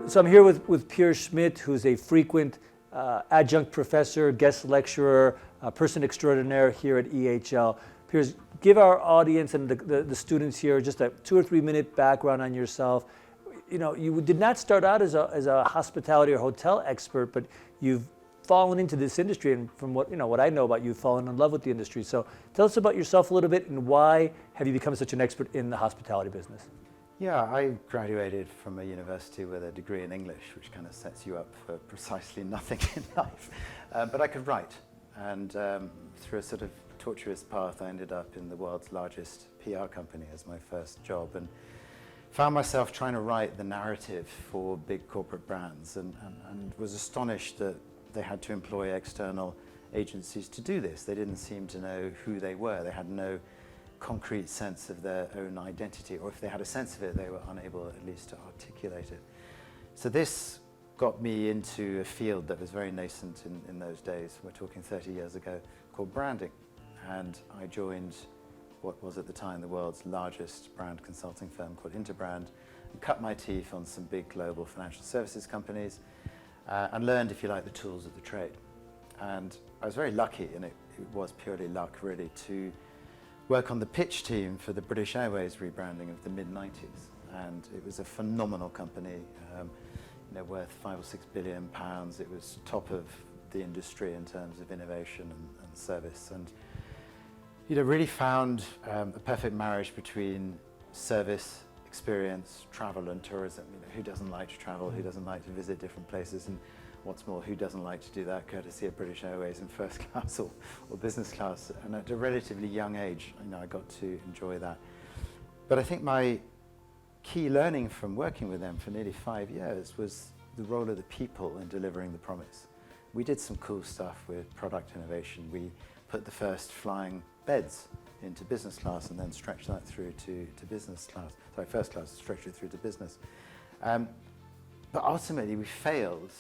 So I'm here with Piers Schmidt, who's a frequent adjunct professor, guest lecturer, person extraordinaire here at EHL. Piers, give our audience and the students here just a 2 or 3 minute background on yourself. You know, you did not start out as a hospitality or hotel expert, but you've fallen into this industry, and from what I know about you, you've fallen in love with the industry. So tell us about yourself a little bit, and why have you become such an expert in the hospitality business? Yeah, I graduated from a university with a degree in English, which kind of sets you up for precisely nothing in life. But I could write, and through a sort of tortuous path, I ended up in the world's largest PR company as my first job, and found myself trying to write the narrative for big corporate brands, and was astonished that they had to employ external agencies to do this. They didn't seem to know who they were. They had no concrete sense of their own identity, or if they had a sense of it, they were unable at least to articulate it. So this got me into a field that was very nascent in those days. We're talking 30 years ago, called branding. And I joined what was at the time the world's largest brand consulting firm called Interbrand, and cut my teeth on some big global financial services companies, and learned, if you like, the tools of the trade. And I was very lucky, and it was purely luck really, to work on the pitch team for the British Airways rebranding of the mid-90s. And it was a phenomenal company, worth £5 or £6 billion. It was top of the industry in terms of innovation and service. And really found a perfect marriage between service, experience, travel and tourism. Who doesn't like to travel? Who doesn't like to visit different places? And what's more, who doesn't like to do that courtesy of British Airways in first class or business class? And at a relatively young age, I got to enjoy that. But I think my key learning from working with them for nearly 5 years was the role of the people in delivering the promise. We did some cool stuff with product innovation. We put the first flying beds into business class and then stretched that through to business class. Sorry, first class, stretched it through to business. But ultimately we failed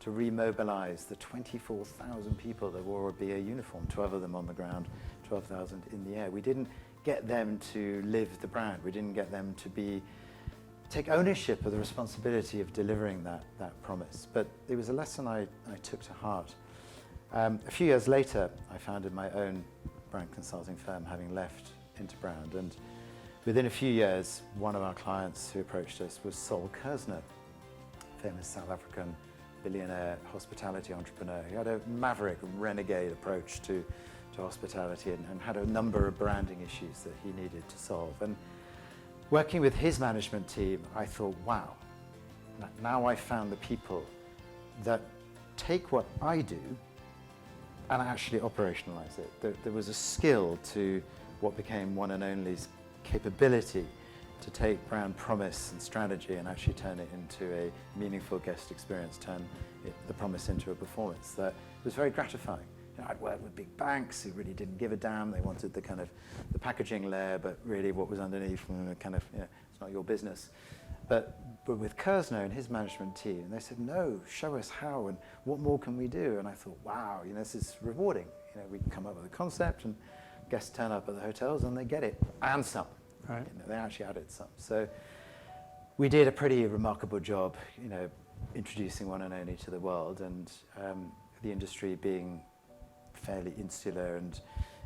to remobilize the 24,000 people that wore a BA uniform, 12 of them on the ground, 12,000 in the air. We didn't get them to live the brand. We didn't get them to take ownership of the responsibility of delivering that promise. But it was a lesson I took to heart. A few years later, I founded my own brand consulting firm, having left Interbrand. And within a few years, one of our clients who approached us was Sol Kerzner, famous South African billionaire hospitality entrepreneur. He had a maverick, renegade approach to hospitality and had a number of branding issues that he needed to solve. And working with his management team, I thought, wow, now I found the people that take what I do and actually operationalize it. There was a skill to what became One and Only's capability to take brand promise and strategy and actually turn it into a meaningful guest experience, turn the promise into a performance that was very gratifying. I'd worked with big banks who really didn't give a damn. They wanted the kind of the packaging layer, but really what was underneath, kind of, it's not your business. But with Kerzner and his management team, they said, no, show us how and what more can we do? And I thought, wow, this is rewarding. We can come up with a concept and guests turn up at the hotels and they get it, and some. Right. They actually added some. So we did a pretty remarkable job, introducing One and Only to the world, and the industry being fairly insular and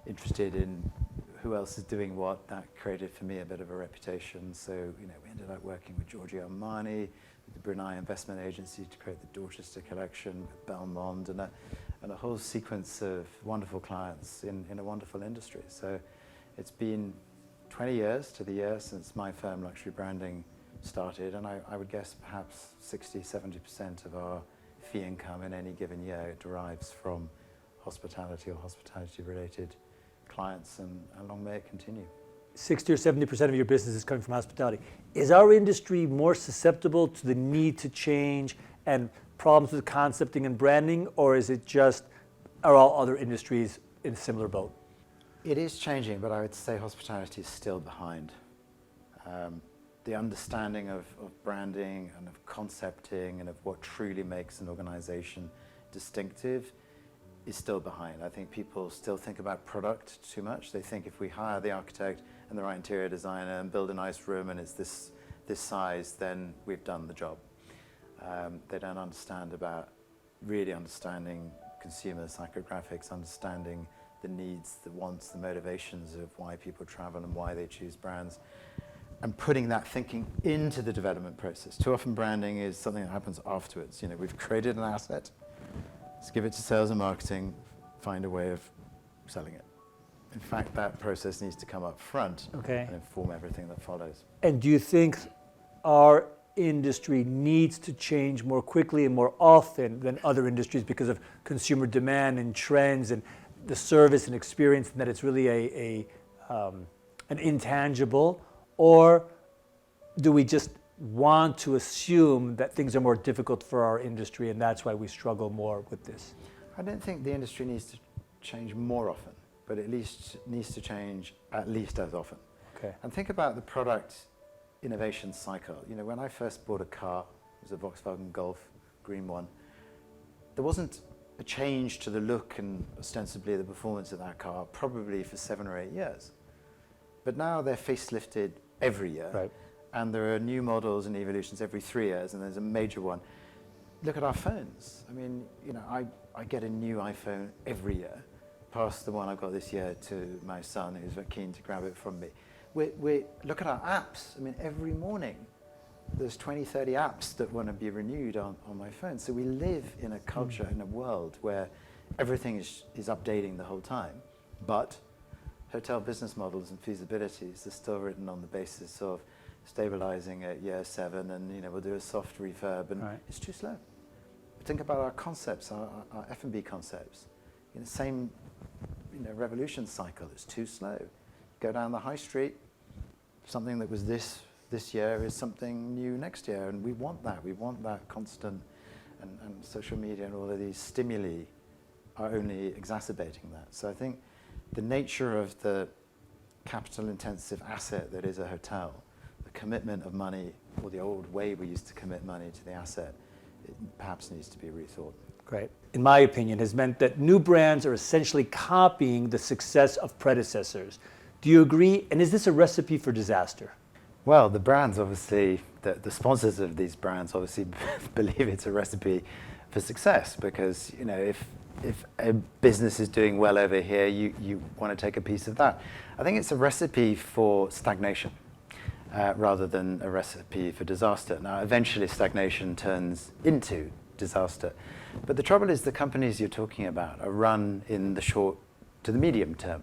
interested in who else is doing what. That created for me a bit of a reputation. So we ended up working with Giorgio Armani, with the Brunei Investment Agency to create the Dorchester collection, with Belmond, and a whole sequence of wonderful clients in a wonderful industry. So it's been 20 years to the year since my firm, Luxury Branding, started, and I would guess perhaps 60-70% of our fee income in any given year derives from hospitality or hospitality-related clients, and long may it continue. 60 or 70% of your business is coming from hospitality. Is our industry more susceptible to the need to change and problems with concepting and branding, or is it just, are all other industries in a similar boat? It is changing, but I would say hospitality is still behind. The understanding of branding and of concepting and of what truly makes an organization distinctive is still behind. I think people still think about product too much. They think if we hire the architect and the right interior designer and build a nice room and it's this size, then we've done the job. They don't understand about really understanding consumer psychographics, understanding the needs, the wants, the motivations of why people travel and why they choose brands, and putting that thinking into the development process. Too often branding is something that happens afterwards. You know, we've created an asset, let's give it to sales and marketing, find a way of selling it. In fact, that process needs to come up front and inform everything that follows. And do you think our industry needs to change more quickly and more often than other industries because of consumer demand and trends and the service and experience, and that it's really an intangible? Or do we just want to assume that things are more difficult for our industry and that's why we struggle more with this? I don't think the industry needs to change more often, but at least needs to change at least as often. Okay. And think about the product innovation cycle. You know, when I first bought a car, it was a Volkswagen Golf, green one, there wasn't a change to the look and ostensibly the performance of that car probably for 7 or 8 years. But now they're facelifted every year. Right. And there are new models and evolutions every 3 years, and there's a major one. Look at our phones. I mean, you know, I get a new iPhone every year, past the one I've got this year to my son, who's very keen to grab it from me. Look at our apps. I mean, every morning there's 20, 30 apps that want to be renewed on my phone. So we live in a culture, in a world where everything is updating the whole time. But hotel business models and feasibilities are still written on the basis of stabilizing at year 7, and you know, we'll do a soft refurb, and it's too slow. Think about our concepts, our F&B concepts. You know, same, you know, revolution cycle. It's too slow. Go down the high street. Something that was this year is something new next year, and we want that. We want that constant, and social media and all of these stimuli are only exacerbating that. So I think the nature of the capital-intensive asset that is a hotel, the commitment of money, or the old way we used to commit money to the asset, it perhaps needs to be rethought. Great. In my opinion, has meant that new brands are essentially copying the success of predecessors. Do you agree? And is this a recipe for disaster? Well, the brands obviously, the sponsors of these brands obviously believe it's a recipe for success, because you know, if a business is doing well over here, you want to take a piece of that. I think it's a recipe for stagnation rather than a recipe for disaster. Now, eventually stagnation turns into disaster. But the trouble is the companies you're talking about are run in the short to the medium term.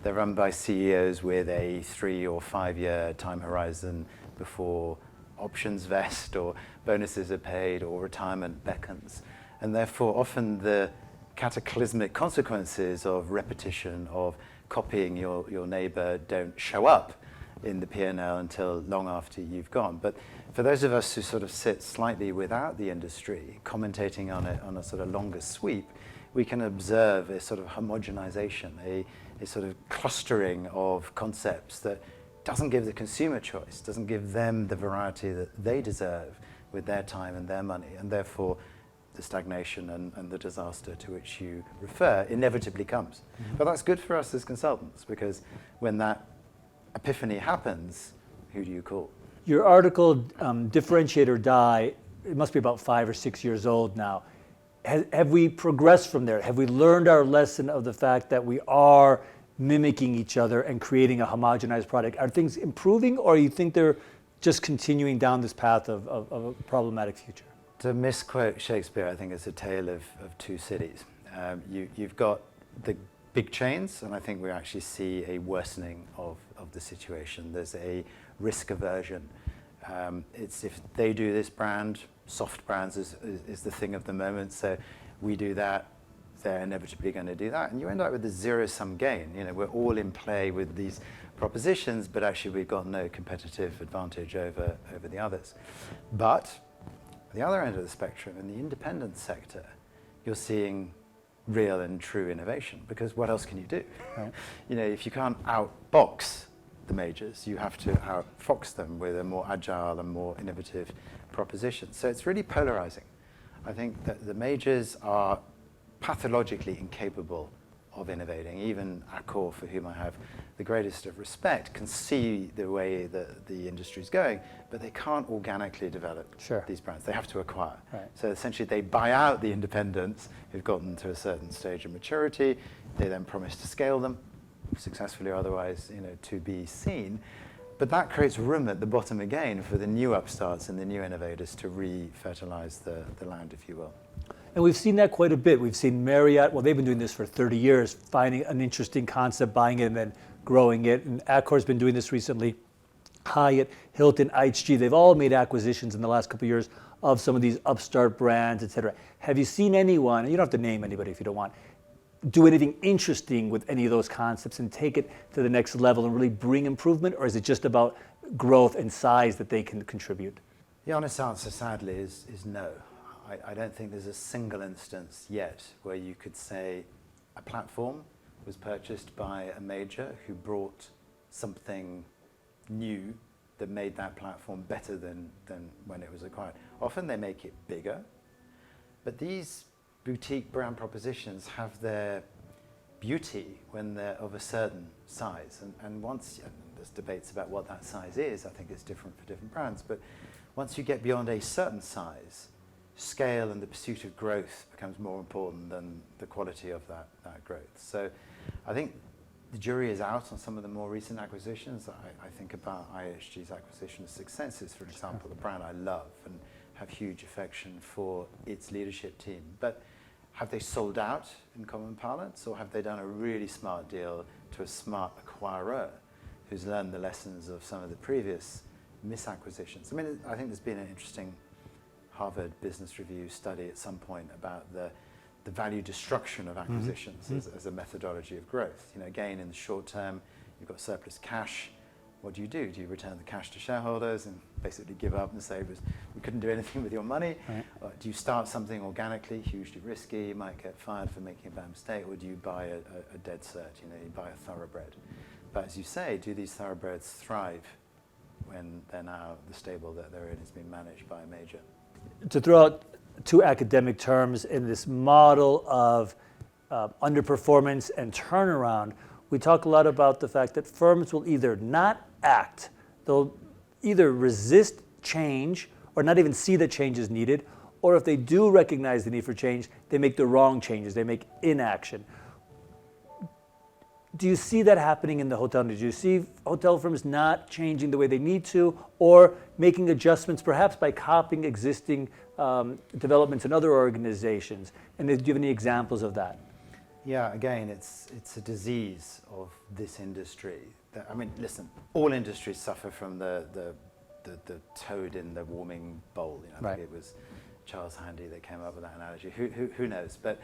They're run by CEOs with a 3 or 5 year time horizon before options vest or bonuses are paid or retirement beckons. And therefore often the cataclysmic consequences of repetition, of copying your neighbor, don't show up in the P&L until long after you've gone. But for those of us who sort of sit slightly without the industry, commentating on it on a sort of longer sweep, we can observe a sort of homogenization, a sort of clustering of concepts that doesn't give the consumer choice, doesn't give them the variety that they deserve with their time and their money, and therefore the stagnation and the disaster to which you refer inevitably comes. Mm-hmm. But that's good for us as consultants, because when that epiphany happens, who do you call? Your article, Differentiate or Die, it must be about 5 or 6 years old now. Have we progressed from there? Have we learned our lesson of the fact that we are mimicking each other and creating a homogenized product? Are things improving, or you think they're just continuing down this path of a problematic future? To misquote Shakespeare, I think it's a tale of two cities. You've got the big chains, and I think we actually see a worsening of the situation. There's a risk aversion. It's if they do this brand, soft brands is the thing of the moment, so we do that, they're inevitably going to do that, and you end up with a zero-sum game. You know, we're all in play with these propositions, but actually we've got no competitive advantage over the others. But at the other end of the spectrum, in the independent sector, you're seeing real and true innovation, because what else can you do? Right. You know, if you can't outbox the majors, you have to outfox them with a more agile and more innovative proposition. So it's really polarizing. I think that the majors are pathologically incapable of innovating. Even Accor, for whom I have the greatest of respect, can see the way that the industry is going, but they can't organically develop these brands. They have to acquire. Right. So essentially they buy out the independents who've gotten to a certain stage of maturity. They then promise to scale them, successfully or otherwise, to be seen. But that creates room at the bottom again for the new upstarts and the new innovators to re-fertilize the land, if you will. And we've seen that quite a bit. We've seen Marriott, well, they've been doing this for 30 years, finding an interesting concept, buying it, and then growing it. And Accor's been doing this recently. Hyatt, Hilton, IHG, they've all made acquisitions in the last couple of years of some of these upstart brands, et cetera. Have you seen anyone, and you don't have to name anybody if you don't want, do anything interesting with any of those concepts and take it to the next level and really bring improvement? Or is it just about growth and size that they can contribute? The honest answer, sadly, is no. I don't think there's a single instance yet where you could say a platform was purchased by a major who brought something new that made that platform better than when it was acquired. Often they make it bigger, but these boutique brand propositions have their beauty when they're of a certain size. And once, and there's debates about what that size is, I think it's different for different brands, but once you get beyond a certain size, scale and the pursuit of growth becomes more important than the quality of that growth. So I think the jury is out on some of the more recent acquisitions. I think about IHG's acquisition of Six Senses, for example, a brand I love and have huge affection for its leadership team. But have they sold out in common parlance, or have they done a really smart deal to a smart acquirer who's learned the lessons of some of the previous misacquisitions? I mean, I think there's been an interesting Harvard Business Review study at some point about the value destruction of acquisitions as a methodology of growth. Again, in the short term, you've got surplus cash. What do? Do you return the cash to shareholders and basically give up and say, we couldn't do anything with your money? Right. Or do you start something organically, hugely risky, you might get fired for making a bad mistake, or do you buy a dead cert, you buy a thoroughbred? But as you say, do these thoroughbreds thrive when they're now the stable that they're in is being managed by a major? To throw out two academic terms in this model of underperformance and turnaround, we talk a lot about the fact that firms will either not act, they'll either resist change or not even see that change is needed, or if they do recognize the need for change, they make the wrong changes, they make inaction. Do you see that happening in the hotel industry? Do you see hotel firms not changing the way they need to, or making adjustments perhaps by copying existing developments in other organizations? And do you have any examples of that? Yeah, again, it's a disease of this industry. I mean, listen, all industries suffer from the toad in the warming bowl. I Right. think it was Charles Handy that came up with that analogy. Who knows? But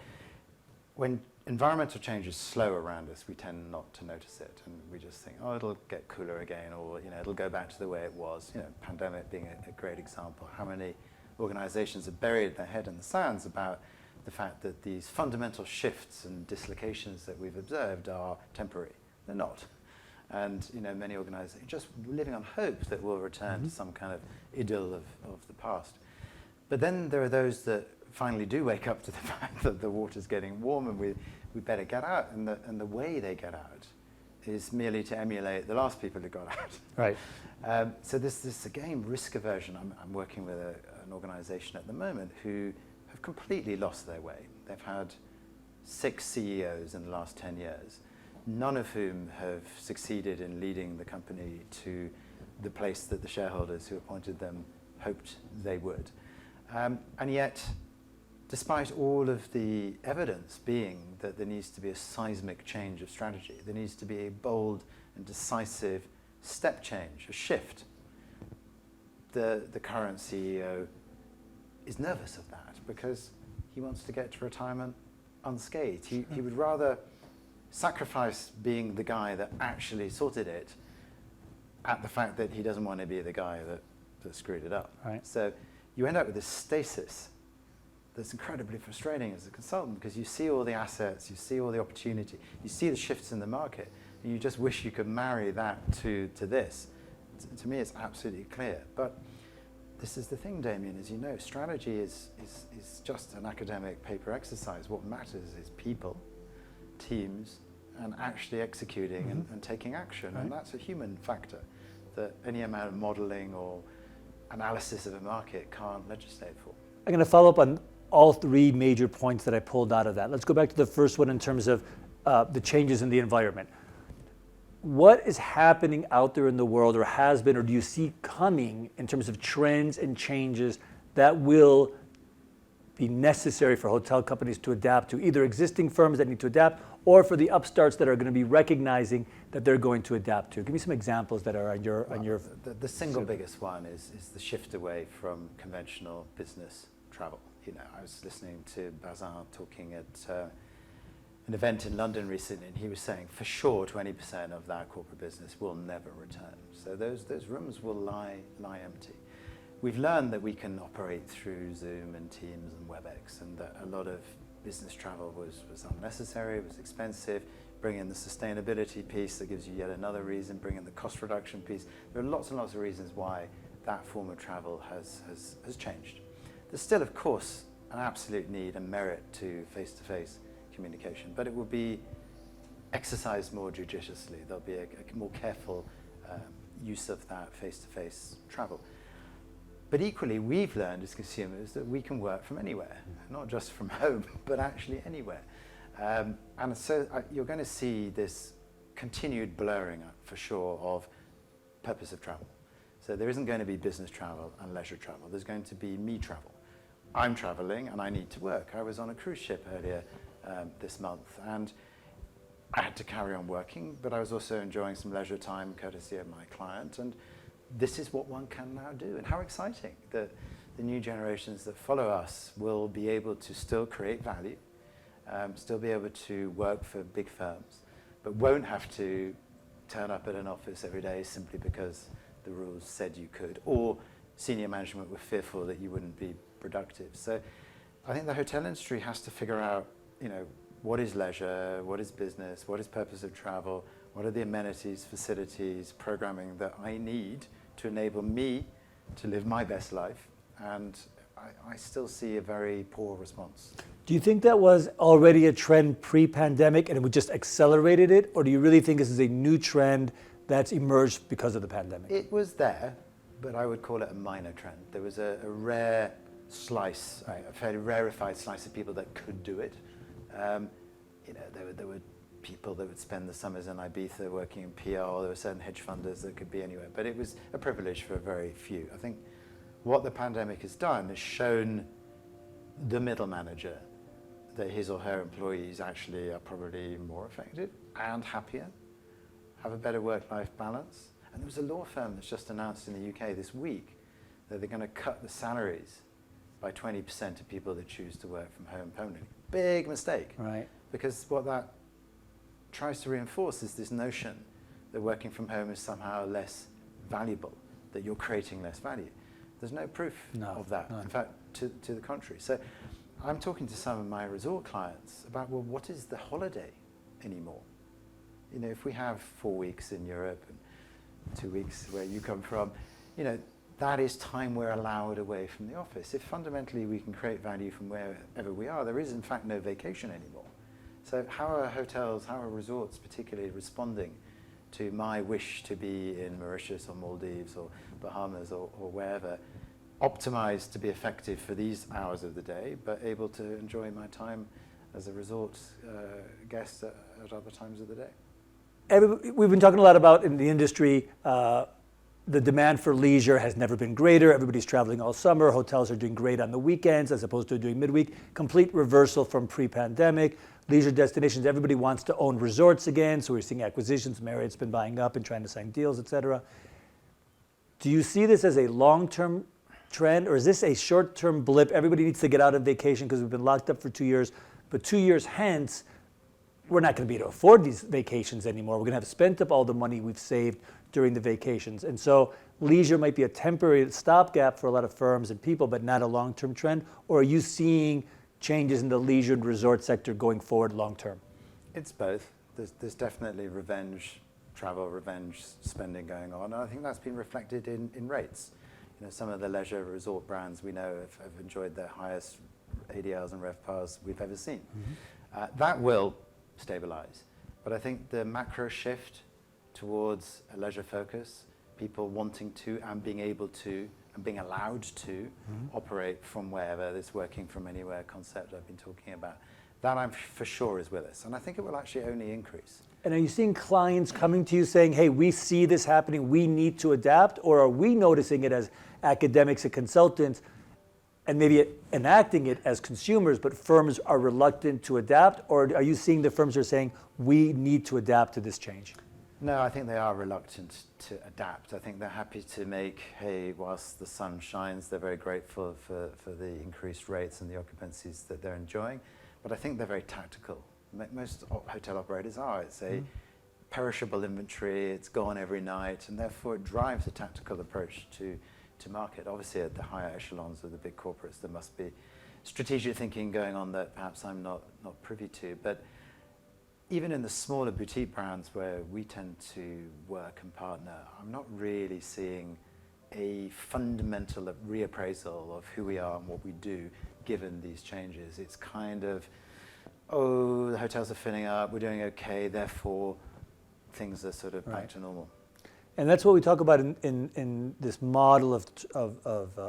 when environmental change is slow around us, we tend not to notice it, and we just think, oh, it'll get cooler again, or it'll go back to the way it was. Pandemic being a great example. How many organizations have buried their head in the sands about the fact that these fundamental shifts and dislocations that we've observed are temporary? They're not. And many organizations just living on hope that we'll return to some kind of idyll of the past. But then there are those that finally do wake up to the fact that the water's getting warm and we better get out. And the way they get out is merely to emulate the last people who got out. Right. So this again, risk aversion. I'm working with an organization at the moment who have completely lost their way. They've had 6 CEOs in the last 10 years, none of whom have succeeded in leading the company to the place that the shareholders who appointed them hoped they would. And yet, despite all of the evidence being that there needs to be a seismic change of strategy, there needs to be a bold and decisive step change, a shift, the current CEO is nervous of that because he wants to get to retirement unscathed. He would rather sacrifice being the guy that actually sorted it at the fact that he doesn't want to be the guy that screwed it up. Right. So you end up with this stasis that's incredibly frustrating as a consultant because you see all the assets, you see all the opportunity, you see the shifts in the market, and you just wish you could marry that to this. To me, it's absolutely clear. But this is the thing, Demian, as you know, strategy is just an academic paper exercise. What matters is people, teams and actually executing and taking action. Right. And that's a human factor that any amount of modeling or analysis of a market can't legislate for. I'm going to follow up on all three major points that I pulled out of that. Let's go back to the first one in terms of the changes in the environment. What is happening out there in the world, or has been, or do you see coming in terms of trends and changes that will be necessary for hotel companies to adapt to, either existing firms that need to adapt or for the upstarts that are going to be recognizing that they're going to adapt to? Give me some examples that are on your. The single biggest one is the shift away from conventional business travel. You know, I was listening to Bazin talking at an event in London recently, and he was saying for sure 20% of that corporate business will never return. So those rooms will lie empty. We've learned that we can operate through Zoom and Teams and WebEx, and that a lot of business travel was unnecessary, was expensive. Bring in the sustainability piece, that gives you yet another reason. Bring in the cost reduction piece. There are lots and lots of reasons why that form of travel has changed. There's still, of course, an absolute need and merit to face-to-face communication, but it will be exercised more judiciously. There'll be a more careful use of that face-to-face travel. But equally, we've learned as consumers that we can work from anywhere, not just from home, but actually anywhere. And so you're going to see this continued blurring up, for sure, of purpose of travel. So there isn't going to be business travel and leisure travel. There's going to be me travel. I'm traveling and I need to work. I was on a cruise ship earlier this month, and I had to carry on working, but I was also enjoying some leisure time courtesy of my client. And this is what one can now do. And how exciting that the new generations that follow us will be able to still create value, still be able to work for big firms, but won't have to turn up at an office every day simply because the rules said you could, or senior management were fearful that you wouldn't be productive. So I think the hotel industry has to figure out, you know, what is leisure, what is business, what is purpose of travel, what are the amenities, facilities, programming that I need to enable me to live my best life. And I still see a very poor response. Do you think that was already a trend pre-pandemic and it just accelerated it? Or do you really think this is a new trend that's emerged because of the pandemic? It was there, but I would call it a minor trend. There was a rare slice, right, a fairly rarefied slice of people that could do it. You know, there were people that would spend the summers in Ibiza working in PR. There were certain hedge funders that could be anywhere, but it was a privilege for very few. I think what the pandemic has done is shown the middle manager that his or her employees actually are probably more effective and happier, have a better work-life balance. And there was a law firm that's just announced in the UK this week that they're going to cut the salaries by 20% of people that choose to work from home permanently. Big mistake. Right. Because what that tries to reinforce is this notion that working from home is somehow less valuable, that you're creating less value. There's no proof of that. None. In fact, to the contrary. So I'm talking to some of my resort clients about, well, what is the holiday anymore? You know, if we have 4 weeks in Europe and 2 weeks where you come from, you know, that is time we're allowed away from the office. If fundamentally we can create value from wherever we are, there is in fact no vacation anymore. So how are hotels, how are resorts particularly responding to my wish to be in Mauritius or Maldives or Bahamas or wherever, optimized to be effective for these hours of the day, but able to enjoy my time as a resort guest at other times of the day? We've been talking a lot about in the industry, the demand for leisure has never been greater. Everybody's traveling all summer. Hotels are doing great on the weekends as opposed to doing midweek. Complete reversal from pre-pandemic. Leisure destinations, everybody wants to own resorts again, so we're seeing acquisitions. Marriott's been buying up and trying to sign deals, et cetera. Do you see this as a long-term trend, or is this a short-term blip? Everybody needs to get out on vacation because we've been locked up for 2 years, but 2 years hence, we're not going to be able to afford these vacations anymore. We're going to have spent up all the money we've saved during the vacations. And so leisure might be a temporary stopgap for a lot of firms and people, but not a long-term trend? Or are you seeing changes in the leisure and resort sector going forward long-term? It's both. There's definitely revenge travel, revenge spending going on. And I think that's been reflected in rates. You know, some of the leisure resort brands we know have enjoyed their highest ADLs and RevPARs we've ever seen. Mm-hmm. That will stabilize. But I think the macro shift towards a leisure focus, people wanting to and being able to and being allowed to operate from wherever, this working from anywhere concept I've been talking about, that I'm for sure is with us. And I think it will actually only increase. And are you seeing clients coming to you saying, hey, we see this happening, we need to adapt? Or are we noticing it as academics and consultants and maybe enacting it as consumers, but firms are reluctant to adapt? Or are you seeing the firms are saying, we need to adapt to this change? No, I think they are reluctant to adapt. I think they're happy to make hay whilst the sun shines. They're very grateful for the increased rates and the occupancies that they're enjoying. But I think they're very tactical. Most hotel operators are. It's a perishable inventory, it's gone every night, and therefore it drives a tactical approach to market. Obviously at the higher echelons of the big corporates there must be strategic thinking going on that perhaps I'm not privy to. But even in the smaller boutique brands where we tend to work and partner, I'm not really seeing a fundamental reappraisal of who we are and what we do given these changes. It's kind of, oh, the hotels are filling up, we're doing okay, therefore things are sort of back to normal. And that's what we talk about in this model of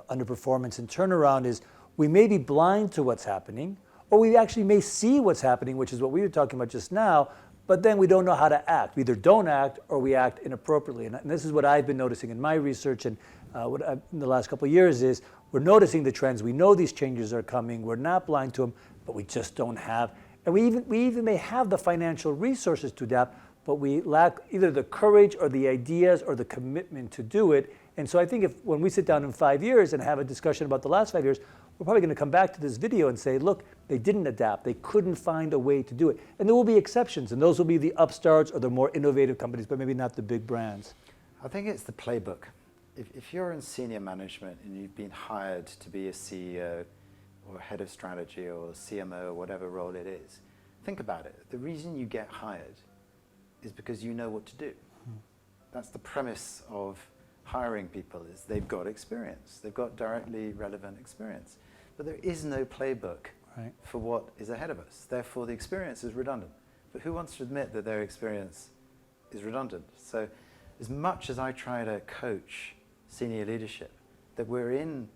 underperformance and turnaround is we may be blind to what's happening, or we actually may see what's happening, which is what we were talking about just now, but then we don't know how to act. We either don't act or we act inappropriately. And this is what I've been noticing in my research and in the last couple of years is we're noticing the trends. We know these changes are coming. We're not blind to them, but we just don't have. And we even may have the financial resources to adapt, but we lack either the courage or the ideas or the commitment to do it. And so I think when we sit down in 5 years and have a discussion about the last 5 years, we're probably going to come back to this video and say, look, they didn't adapt. They couldn't find a way to do it. And there will be exceptions, and those will be the upstarts or the more innovative companies, but maybe not the big brands. I think it's the playbook. If you're in senior management and you've been hired to be a CEO or head of strategy or CMO or whatever role it is, think about it. The reason you get hired is because you know what to do. That's the premise of hiring people, is they've got experience. They've got directly relevant experience. But there is no playbook for what is ahead of us. Therefore, the experience is redundant. But who wants to admit that their experience is redundant? So as much as I try to coach senior leadership, that we're in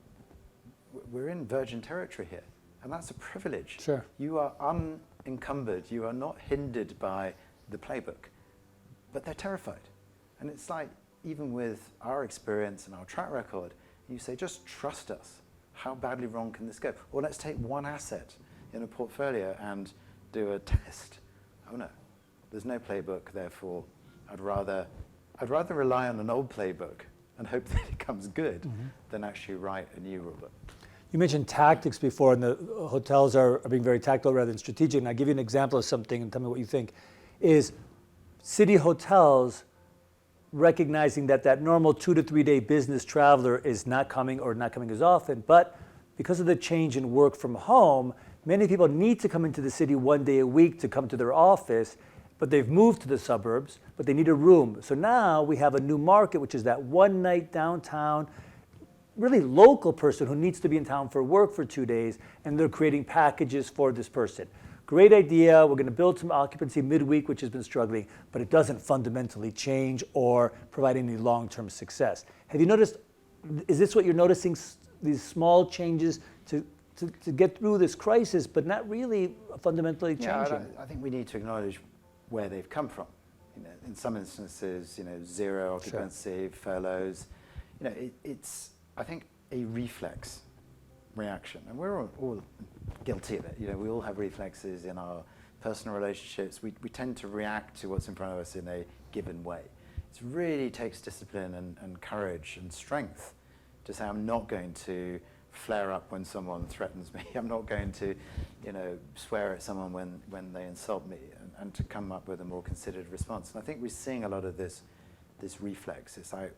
virgin territory here. And that's a privilege. Sure. You are unencumbered. You are not hindered by the playbook. But they're terrified. And it's like, even with our experience and our track record, you say, just trust us. How badly wrong can this go? Or let's take one asset in a portfolio and do a test. Oh no, there's no playbook, therefore I'd rather rely on an old playbook and hope that it comes good than actually write a new rulebook. You mentioned tactics before, and the hotels are being very tactical rather than strategic. And I'll give you an example of something and tell me what you think. Is city hotels recognizing that normal 2 to 3 day business traveler is not coming or not coming as often, but because of the change in work from home, many people need to come into the city 1 day a week to come to their office, but they've moved to the suburbs, but they need a room. So now we have a new market, which is that one night downtown, really local person who needs to be in town for work for 2 days, and they're creating packages for this person. Great idea, we're going to build some occupancy midweek, which has been struggling, but it doesn't fundamentally change or provide any long-term success. Have you noticed, is this what you're noticing, these small changes to get through this crisis, but not really fundamentally changing? I think we need to acknowledge where they've come from. In some instances, zero occupancy, furloughs. It's, I think, a reflex reaction, and we're all guilty of it. We all have reflexes in our personal relationships. We tend to react to what's in front of us in a given way. It really takes discipline and courage and strength to say, I'm not going to flare up when someone threatens me. I'm not going to, swear at someone when they insult me, and to come up with a more considered response. And I think we're seeing a lot of this reflex. It's like,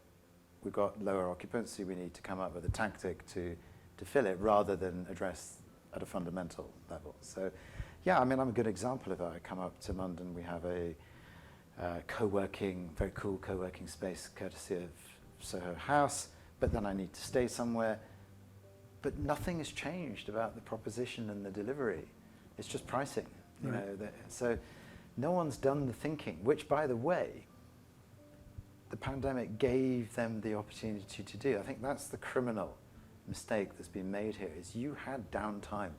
we've got lower occupancy, we need to come up with a tactic to fill it rather than address at a fundamental level. So, yeah, I'm a good example of it. I come up to London, we have a very cool co-working space courtesy of Soho House, but then I need to stay somewhere. But nothing has changed about the proposition and the delivery. It's just pricing. So no one's done the thinking, which, by the way, the pandemic gave them the opportunity to do. I think that's the criminal mistake that's been made here, is you had downtime.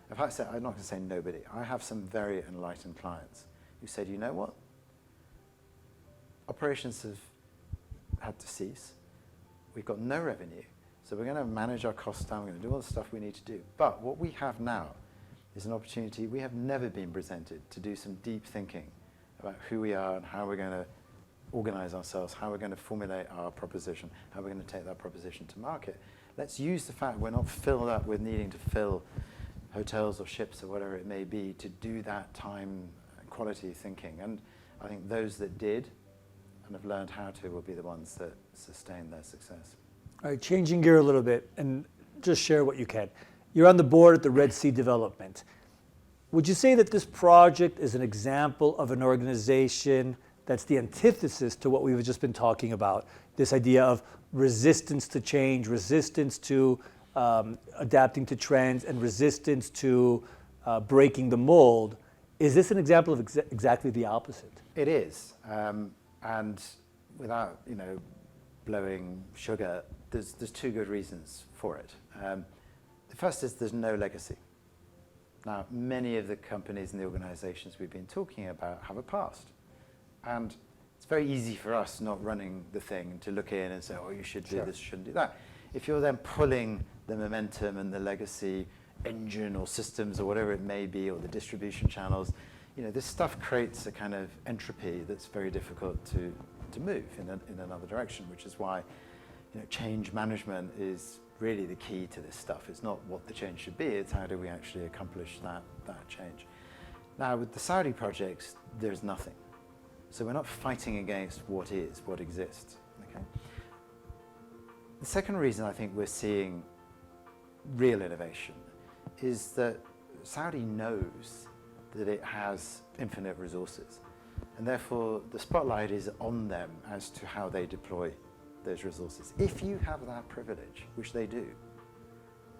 In fact, I'm not going to say nobody. I have some very enlightened clients who said, you know what? Operations have had to cease. We've got no revenue. So we're going to manage our costs down. We're going to do all the stuff we need to do. But what we have now is an opportunity we have never been presented to do some deep thinking about who we are and how we're going to organize ourselves, how we're going to formulate our proposition, how we're going to take that proposition to market. Let's use the fact we're not filled up with needing to fill hotels or ships or whatever it may be to do that time quality thinking. And I think those that did and have learned how to will be the ones that sustain their success. All right, changing gear a little bit and just share what you can. You're on the board at the Red Sea Development. Would you say that this project is an example of an organization that's the antithesis to what we've just been talking about, this idea of resistance to change, resistance to adapting to trends, and resistance to breaking the mold? Is this an example of exactly the opposite? It is, and without blowing sugar, there's two good reasons for it. The first is there's no legacy. Now, many of the companies and the organizations we've been talking about have a past. And it's very easy for us not running the thing to look in and say, oh, you should do this, shouldn't do that. If you're then pulling the momentum and the legacy engine or systems or whatever it may be, or the distribution channels, this stuff creates a kind of entropy that's very difficult to move in another direction, which is why change management is really the key to this stuff. It's not what the change should be, it's how do we actually accomplish that change. Now, with the Saudi projects, there's nothing. So we're not fighting against what is, what exists. Okay? The second reason I think we're seeing real innovation is that Saudi knows that it has infinite resources, and therefore the spotlight is on them as to how they deploy those resources. If you have that privilege, which they do,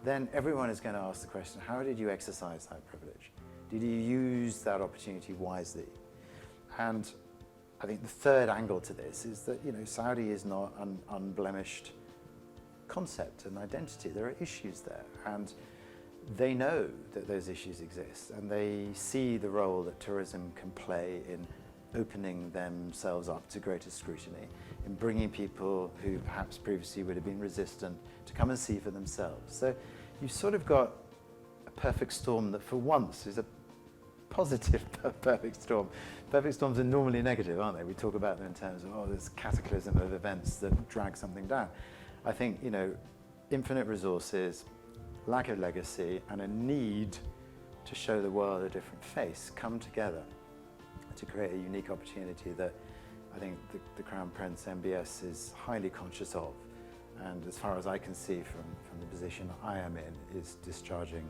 then everyone is going to ask the question, how did you exercise that privilege? Did you use that opportunity wisely? And I think the third angle to this is that Saudi is not an unblemished concept and identity. There are issues there, and they know that those issues exist, and they see the role that tourism can play in opening themselves up to greater scrutiny, in bringing people who perhaps previously would have been resistant to come and see for themselves. So you've sort of got a perfect storm that for once is a positive perfect storm. Perfect storms are normally negative, aren't they? We talk about them in terms of, this cataclysm of events that drag something down. I think, infinite resources, lack of legacy, and a need to show the world a different face come together to create a unique opportunity that I think the Crown Prince MBS is highly conscious of, and as far as I can see from the position I am in, is discharging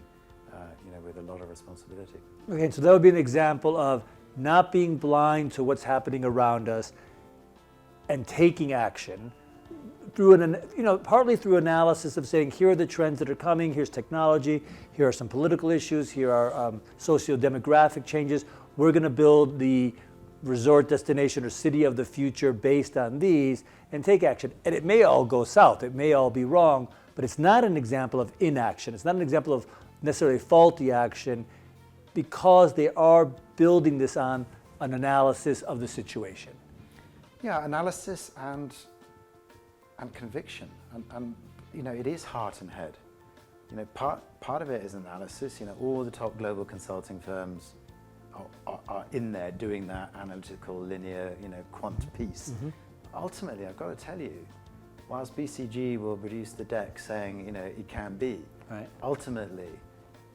with a lot of responsibility. Okay, so that would be an example of not being blind to what's happening around us and taking action through partly through analysis of saying, here are the trends that are coming, here's technology, here are some political issues, here are socio-demographic changes. We're going to build the resort destination or city of the future based on these and take action. And it may all go south, it may all be wrong, but it's not an example of inaction. It's not an example of necessarily faulty action, because they are building this on an analysis of the situation. Yeah, analysis and conviction, and it is heart and head. Part of it is analysis. All the top global consulting firms are in there doing that analytical, linear, quant piece. Mm-hmm. Ultimately, I've got to tell you, whilst BCG will produce the deck saying, it can be, right, ultimately,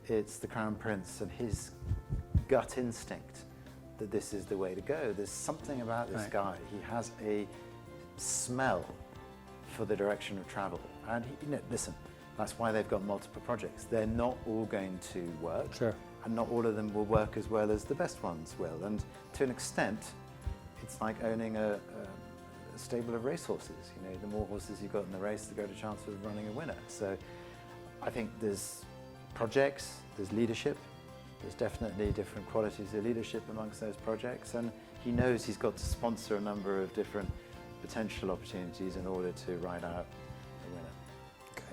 it's the Crown Prince and his gut instinct that this is the way to go. There's something about this guy. He has a smell for the direction of travel. And listen, that's why they've got multiple projects. They're not all going to work. Sure. And not all of them will work as well as the best ones will. And to an extent, it's like owning a stable of racehorses. The more horses you've got in the race, the greater chance of running a winner. So I think there's projects, there's leadership, There's definitely different qualities of leadership amongst those projects, and he knows he's got to sponsor a number of different potential opportunities in order to ride out the winner.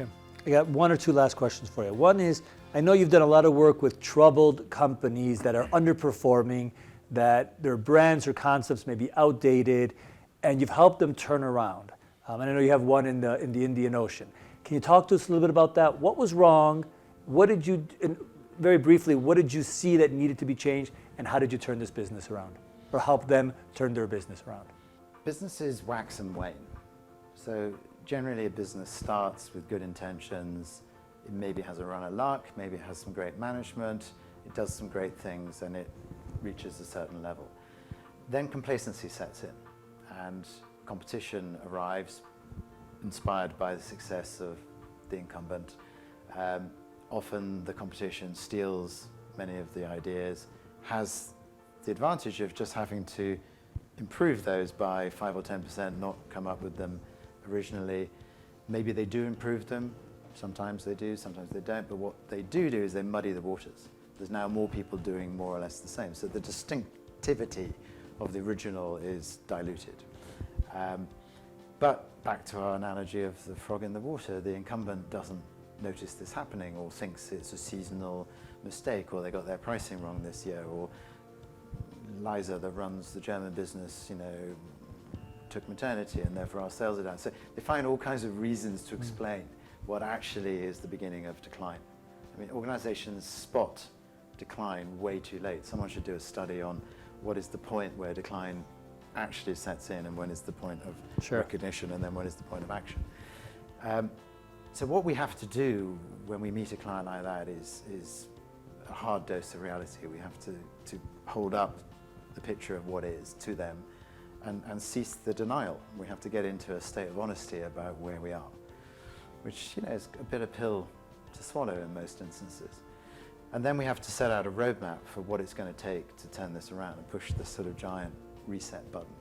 Okay. I got one or two last questions for you. One is, I know you've done a lot of work with troubled companies that are underperforming, that their brands or concepts may be outdated, and you've helped them turn around. And I know you have one in the Indian Ocean. Can you talk to us a little bit about that? What was wrong? What did you, and very briefly, what did you see that needed to be changed, and how did you turn this business around, or help them turn their business around? Businesses wax and wane. So generally a business starts with good intentions. It maybe has a run of luck, maybe it has some great management, it does some great things, and it reaches a certain level. Then complacency sets in, and competition arrives, inspired by the success of the incumbent. Often the competition steals many of the ideas, has the advantage of just having to improve those by 5 or 10%, not come up with them originally. Maybe they do improve them, sometimes they do, sometimes they don't, but what they do is they muddy the waters. There's now more people doing more or less the same, so the distinctivity of the original is diluted. But back to our analogy of the frog in the water, the incumbent doesn't notice this happening, or thinks it's a seasonal mistake, or they got their pricing wrong this year, or Liza, that runs the German business, took maternity and therefore our sales are down. So they find all kinds of reasons to explain what actually is the beginning of decline. I mean, organizations spot decline way too late. Someone should do a study on what is the point where decline actually sets in, and when is the point of recognition, and then when is the point of action. So what we have to do when we meet a client like that is a hard dose of reality. We have to hold up the picture of what is to them and cease the denial. We have to get into a state of honesty about where we are, which is a bit of a pill to swallow in most instances. And then we have to set out a roadmap for what it's going to take to turn this around and push this sort of giant reset button.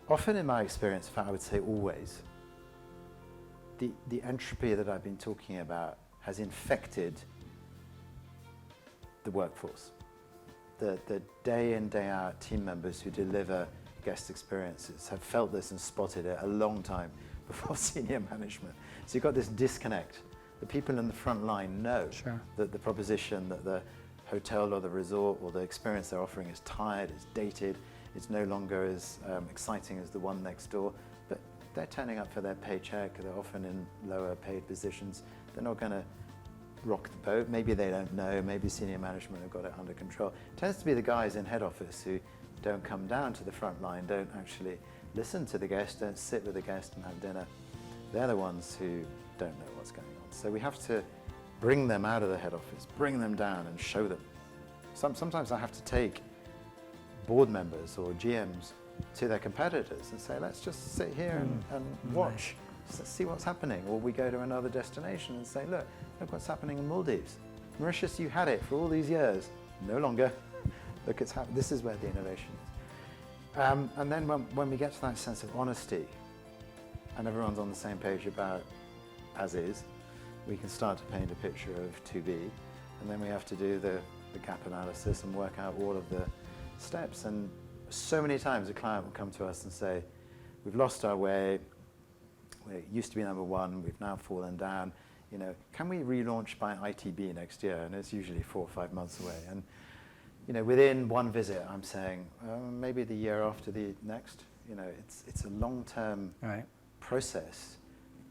Often in my experience, in fact I would say always, the entropy that I've been talking about has infected the workforce. The day in, day out team members who deliver guest experiences have felt this and spotted it a long time before senior management. So you've got this disconnect. The people in the front line know that the proposition, that the hotel or the resort or the experience they're offering is tired, it's dated, it's no longer as exciting as the one next door, but they're turning up for their paycheck, they're often in lower paid positions, they're not going to rock the boat. Maybe they don't know, maybe senior management have got it under control. It tends to be the guys in head office who don't come down to the front line, don't actually listen to the guest, don't sit with the guest and have dinner. They're the ones who don't know what's going on. So we have to bring them out of the head office, bring them down and show them. Sometimes I have to take board members or GMs to their competitors and say, let's just sit here and watch. Let's see what's happening. Or we go to another destination and say, look what's happening in Maldives. Mauritius, you had it for all these years. No longer. Look, it's happened. This is where the innovation is. And then when we get to that sense of honesty and everyone's on the same page about as is, we can start to paint a picture of to be, and then we have to do the gap analysis and work out all of the steps. And so many times a client will come to us and say, we've lost our way, we used to be number one, we've now fallen down, can we relaunch by ITB next year? And it's usually 4 or 5 months away. And within one visit, I'm saying, maybe the year after the next. It's a long-term process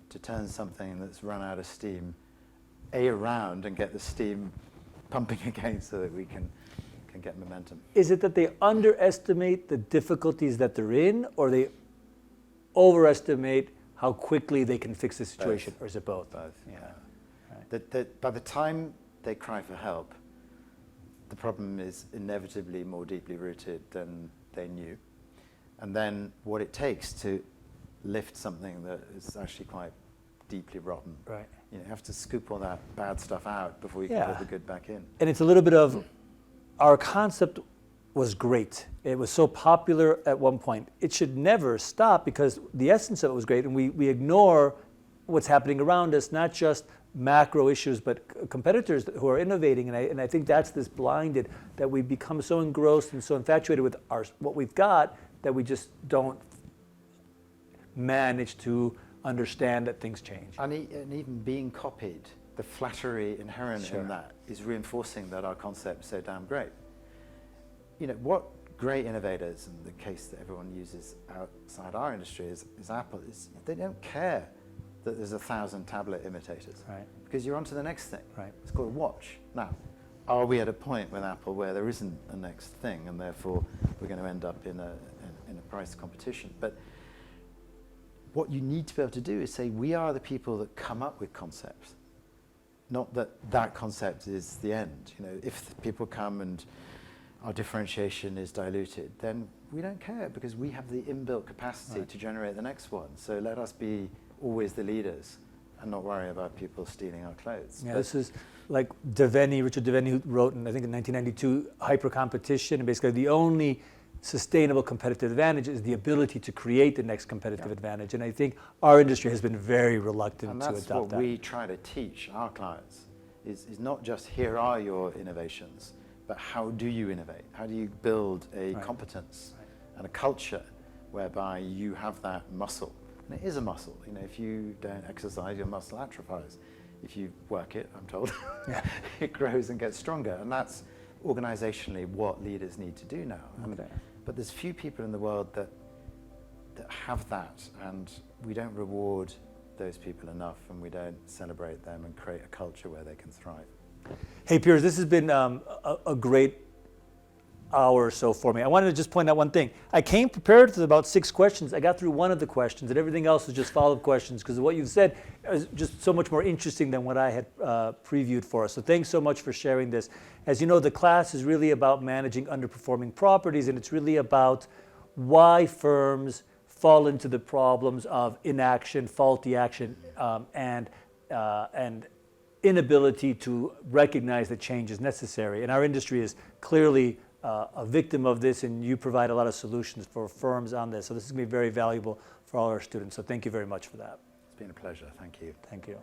to turn something that's run out of steam around and get the steam pumping again so that we can get momentum. Is it that they underestimate the difficulties that they're in, or they overestimate how quickly they can fix the situation, or is it both? Both, yeah. Right. By the time they cry for help, the problem is inevitably more deeply rooted than they knew. And then what it takes to lift something that is actually quite deeply rotten. Right. You have to scoop all that bad stuff out before you can put the good back in. And it's a little bit of, our concept was great. It was so popular at one point. It should never stop because the essence of it was great, and we ignore what's happening around us, not just macro issues, but competitors who are innovating, and I think that's this blinded, that we become so engrossed and so infatuated with what we've got that we just don't manage to understand that things change. And even being copied, the flattery inherent Sure. in that is reinforcing that our concept is so damn great. You know, what great innovators, and the case that everyone uses outside our industry is Apple, is they don't care that there's 1,000 tablet imitators. Right. Because you're on to the next thing. Right. It's called a watch. Now, are we at a point with Apple where there isn't a next thing, and therefore we're going to end up in a price competition? But what you need to be able to do is say, we are the people that come up with concepts, not that concept is the end. You know, if people come and our differentiation is diluted, then we don't care, because we have the inbuilt capacity to generate the next one. So let us be always the leaders and not worry about people stealing our clothes. Yeah, this is like Richard Devaney, who wrote in, I think in 1992, Hyper Competition, and basically the only sustainable competitive advantage is the ability to create the next competitive advantage. And I think our industry has been very reluctant to adopt that. And that's what we try to teach our clients, is not just here are your innovations, but how do you innovate? How do you build a competence and a culture whereby you have that muscle? And it is a muscle. You know, if you don't exercise, your muscle atrophies. If you work it, I'm told, it grows and gets stronger. And that's organizationally what leaders need to do now. Okay. But there's few people in the world that have that, and we don't reward those people enough, and we don't celebrate them and create a culture where they can thrive. Hey, Piers, this has been a great hour or so for me. I wanted to just point out one thing. I came prepared with about 6 questions. I got through one of the questions, and everything else was just follow-up questions, because what you've said is just so much more interesting than what I had previewed for us. So thanks so much for sharing this. As you know, the class is really about managing underperforming properties, and it's really about why firms fall into the problems of inaction, faulty action, and inability to recognize that change is necessary. And our industry is clearly a victim of this, and you provide a lot of solutions for firms on this. So this is going to be very valuable for all our students. So thank you very much for that. It's been a pleasure. Thank you. Thank you.